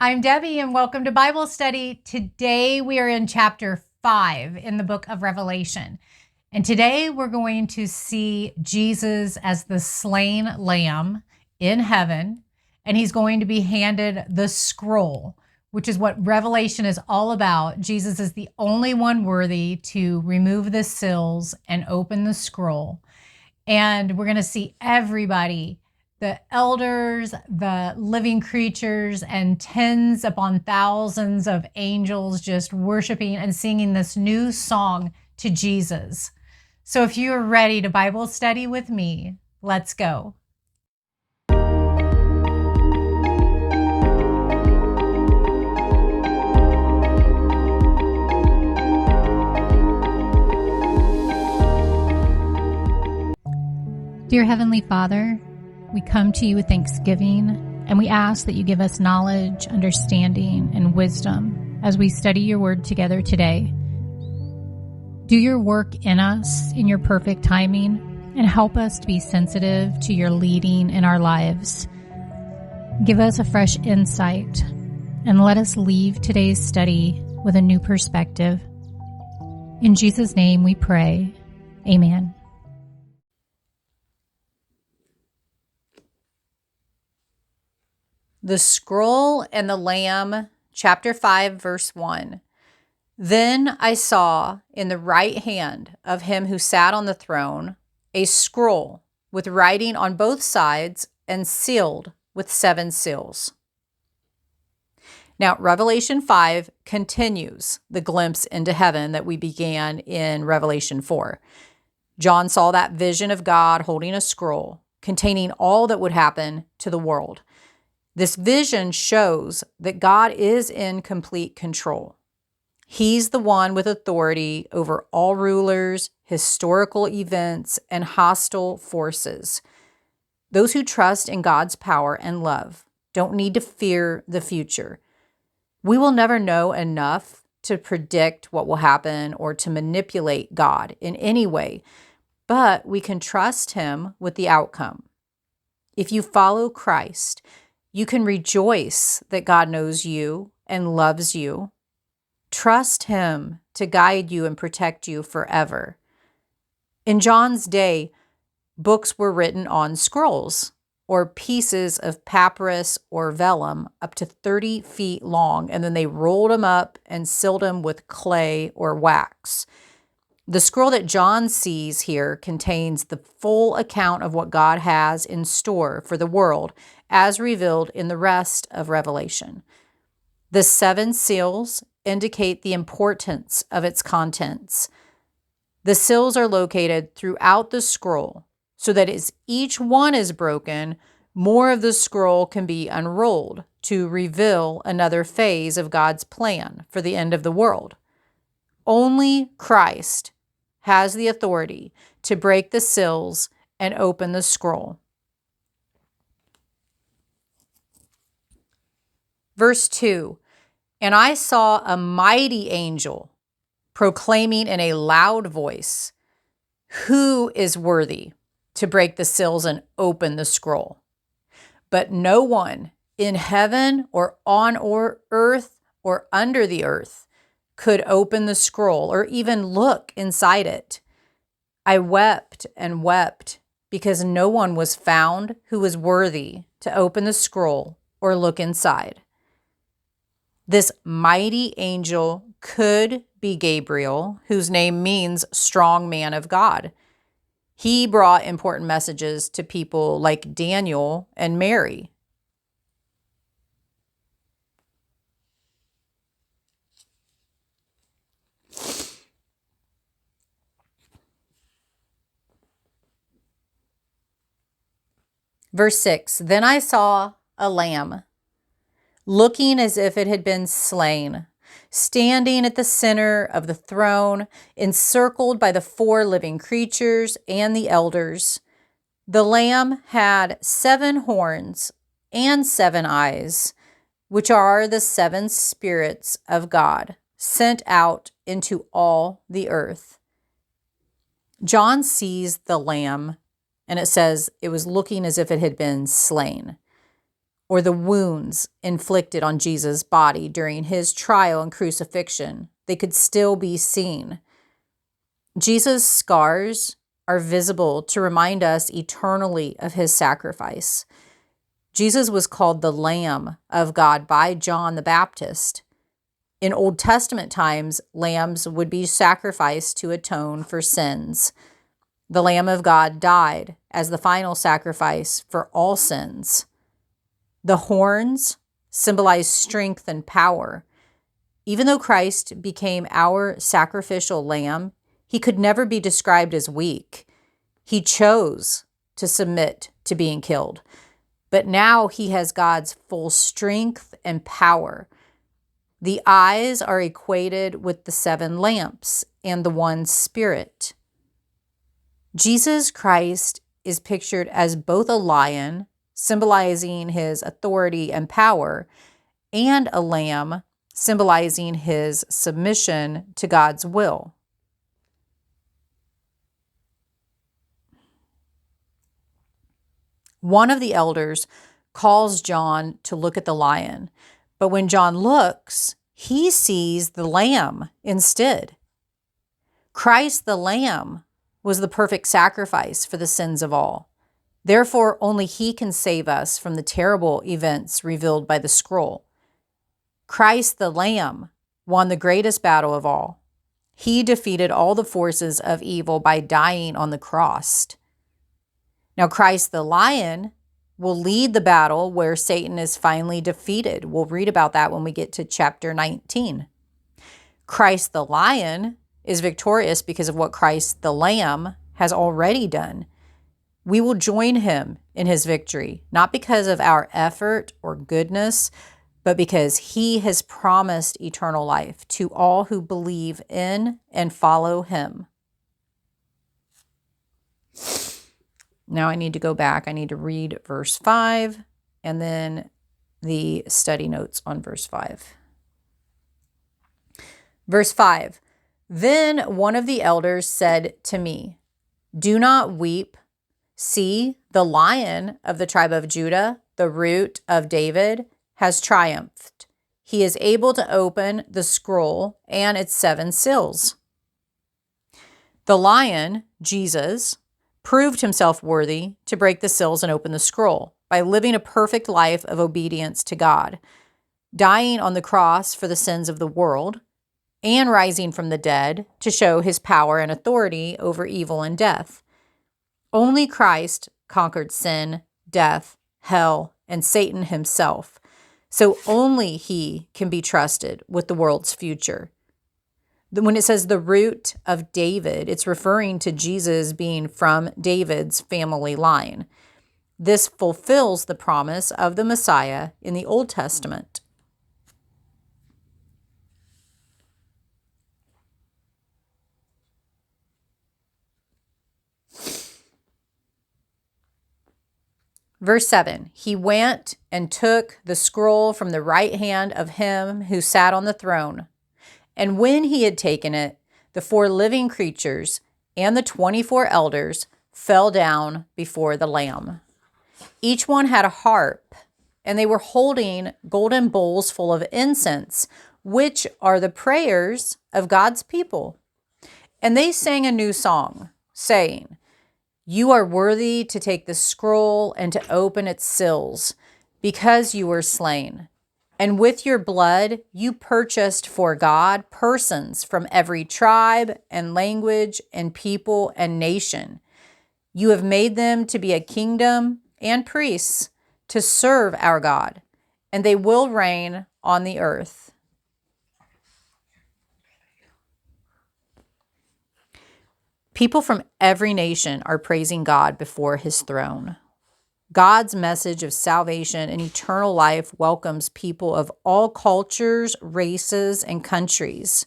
I'm Debbie, and welcome to Bible study. Today we are in chapter 5 in the book of Revelation. And today we're going to see Jesus as the slain lamb in heaven, and he's going to be handed the scroll, which is what Revelation is all about. Jesus is the only one worthy to remove the seals and open the scroll. And we're going to see everybody, the elders, the living creatures, and tens upon thousands of angels just worshiping and singing this new song to Jesus. So if you're ready to Bible study with me, let's go. Dear Heavenly Father, we come to you with thanksgiving, and we ask that you give us knowledge, understanding, and wisdom as we study your word together today. Do your work in us in your perfect timing, and help us to be sensitive to your leading in our lives. Give us a fresh insight, and let us leave today's study with a new perspective. In Jesus' name we pray. Amen. The Scroll and the Lamb, chapter 5, verse 1. Then I saw in the right hand of him who sat on the throne a scroll with writing on both sides and sealed with 7 seals. Now, Revelation 5 continues the glimpse into heaven that we began in Revelation 4. John saw that vision of God holding a scroll containing all that would happen to the world. This vision shows that God is in complete control. He's the one with authority over all rulers, historical events, and hostile forces. Those who trust in God's power and love don't need to fear the future. We will never know enough to predict what will happen or to manipulate God in any way, but we can trust him with the outcome. If you follow Christ, you can rejoice that God knows you and loves you. Trust him to guide you and protect you forever. In John's day, books were written on scrolls or pieces of papyrus or vellum up to 30 feet long, and then they rolled them up and sealed them with clay or wax. The scroll that John sees here contains the full account of what God has in store for the world as revealed in the rest of Revelation. The 7 seals indicate the importance of its contents. The seals are located throughout the scroll so that as each one is broken, more of the scroll can be unrolled to reveal another phase of God's plan for the end of the world. Only Christ has the authority to break the seals and open the scroll. Verse 2, and I saw a mighty angel proclaiming in a loud voice, "Who is worthy to break the seals and open the scroll?" But no one in heaven or on earth or under the earth could open the scroll or even look inside it. I wept and wept because no one was found who was worthy to open the scroll or look inside. This mighty angel could be Gabriel, whose name means strong man of God. He brought important messages to people like Daniel and Mary. Verse 6, then I saw a lamb, looking as if it had been slain, standing at the center of the throne, encircled by the 4 living creatures and the elders. The lamb had 7 horns and 7 eyes, which are the 7 spirits of God, sent out into all the earth. John sees the lamb, and it says it was looking as if it had been slain. or the wounds inflicted on Jesus' body during his trial and crucifixion, they could still be seen. Jesus' scars are visible to remind us eternally of his sacrifice. Jesus was called the Lamb of God by John the Baptist. In Old Testament times, lambs would be sacrificed to atone for sins. The Lamb of God died as the final sacrifice for all sins. The horns symbolize strength and power. Even though Christ became our sacrificial lamb, he could never be described as weak. He chose to submit to being killed. But now he has God's full strength and power. The eyes are equated with the 7 lamps and the one Spirit. Jesus Christ is pictured as both a lion, symbolizing his authority and power, and a lamb, symbolizing his submission to God's will. One of the elders calls John to look at the lion, but when John looks, he sees the lamb instead. Christ the Lamb was the perfect sacrifice for the sins of all. Therefore, only he can save us from the terrible events revealed by the scroll. Christ the Lamb won the greatest battle of all. He defeated all the forces of evil by dying on the cross. Now, Christ the Lion will lead the battle where Satan is finally defeated. We'll read about that when we get to chapter 19. Christ the Lion is victorious because of what Christ the Lamb has already done. We will join him in his victory, not because of our effort or goodness, but because he has promised eternal life to all who believe in and follow him. Now I need to go back. I need to read verse 5 and then the study notes on verse 5. Verse 5, then one of the elders said to me, do not weep. See, the Lion of the tribe of Judah, the Root of David, has triumphed. He is able to open the scroll and its 7 seals. The Lion, Jesus, proved himself worthy to break the seals and open the scroll by living a perfect life of obedience to God, dying on the cross for the sins of the world, and rising from the dead to show his power and authority over evil and death. Only Christ conquered sin, death, hell, and Satan himself. So only he can be trusted with the world's future. When it says the root of David, it's referring to Jesus being from David's family line. This fulfills the promise of the Messiah in the Old Testament. Verse 7, he went and took the scroll from the right hand of him who sat on the throne. And when he had taken it, the 4 living creatures and the 24 elders fell down before the Lamb. Each one had a harp, and they were holding golden bowls full of incense, which are the prayers of God's people. And they sang a new song, saying, you are worthy to take the scroll and to open its seals, because you were slain. And with your blood, you purchased for God persons from every tribe and language and people and nation. You have made them to be a kingdom and priests to serve our God, and they will reign on the earth. People from every nation are praising God before his throne. God's message of salvation and eternal life welcomes people of all cultures, races, and countries.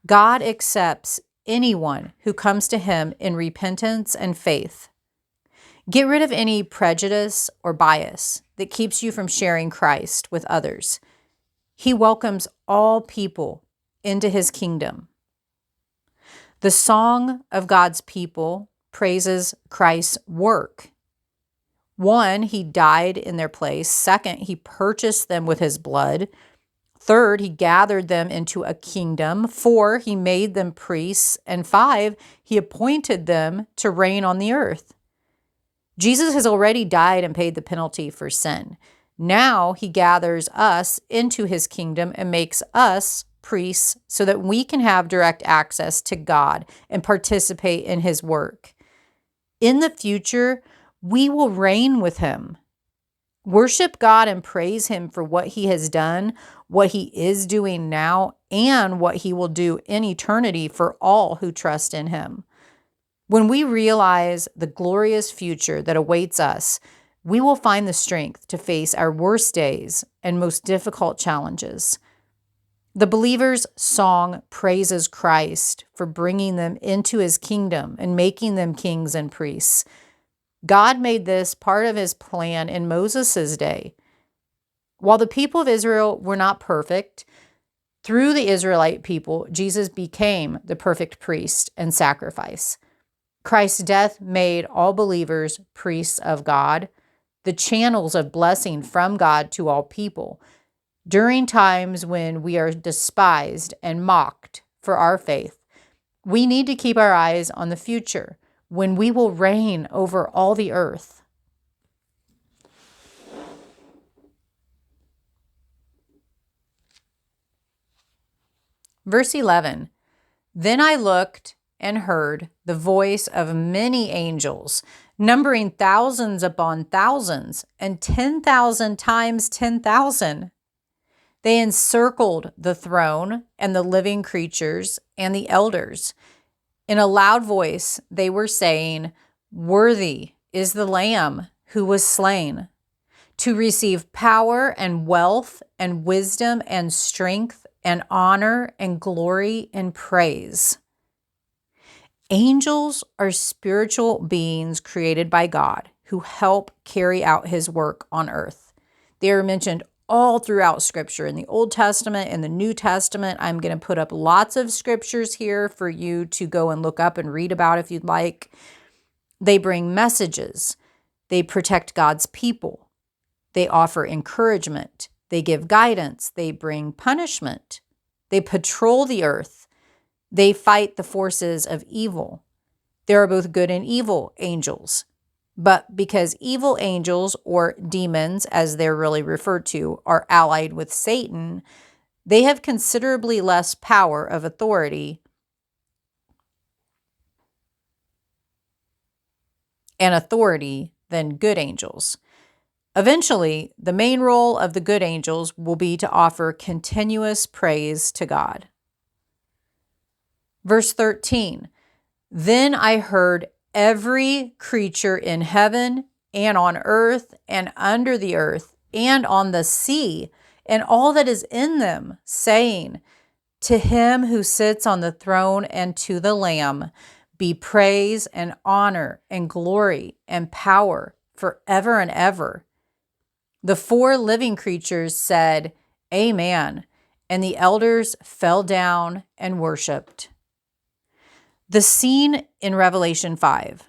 God accepts anyone who comes to him in repentance and faith. Get rid of any prejudice or bias that keeps you from sharing Christ with others. He welcomes all people into his kingdom. The song of God's people praises Christ's work. One, he died in their place. Second, he purchased them with his blood. Third, he gathered them into a kingdom. 4, he made them priests. And 5, he appointed them to reign on the earth. Jesus has already died and paid the penalty for sin. Now he gathers us into his kingdom and makes us priests so that we can have direct access to God and participate in his work. In the future, we will reign with him. Worship God and praise him for what he has done, what he is doing now, and what he will do in eternity for all who trust in him. When we realize the glorious future that awaits us, we will find the strength to face our worst days and most difficult challenges. The believer's song praises Christ for bringing them into his kingdom and making them kings and priests. God made this part of his plan in Moses' day. While the people of Israel were not perfect, through the Israelite people, Jesus became the perfect priest and sacrifice. Christ's death made all believers priests of God, the channels of blessing from God to all people. During times when we are despised and mocked for our faith, we need to keep our eyes on the future, when we will reign over all the earth. Verse 11, Then I looked and heard the voice of many angels, numbering thousands upon thousands, and 10,000 times 10,000. They encircled the throne and the living creatures and the elders. In a loud voice, they were saying, Worthy is the Lamb who was slain, to receive power and wealth and wisdom and strength and honor and glory and praise. Angels are spiritual beings created by God who help carry out his work on earth. They are mentioned all throughout Scripture, in the Old Testament and the New Testament. I'm going to put up lots of scriptures here for you to go and look up and read about if you'd like. They bring messages. They protect God's people. They offer encouragement. They give guidance. They bring punishment. They patrol the earth. They fight the forces of evil. There are both good and evil angels. But because evil angels, or demons as they're really referred to, are allied with Satan, they have considerably less power of authority than good angels. Eventually, the main role of the good angels will be to offer continuous praise to God. Verse 13, Then I heard every creature in heaven and on earth and under the earth and on the sea and all that is in them, saying, To him who sits on the throne and to the Lamb be praise and honor and glory and power forever and ever. The 4 living creatures said, Amen, and the elders fell down and worshiped. The scene in Revelation 5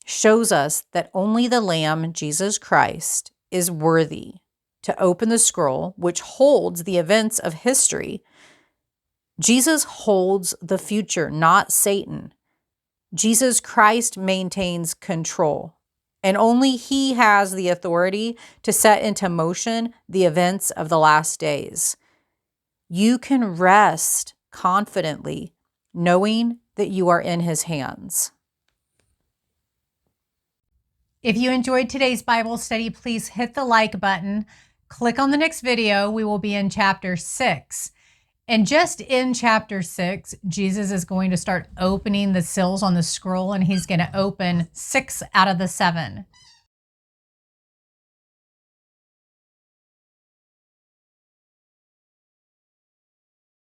shows us that only the Lamb, Jesus Christ, is worthy to open the scroll which holds the events of history. Jesus holds the future, not Satan. Jesus Christ maintains control, and only he has the authority to set into motion the events of the last days. You can rest confidently knowing that you are in his hands. If you enjoyed today's Bible study, please hit the like button. Click on the next video. We will be in chapter 6. And just in chapter 6, Jesus is going to start opening the seals on the scroll, and he's going to open 6 out of the 7.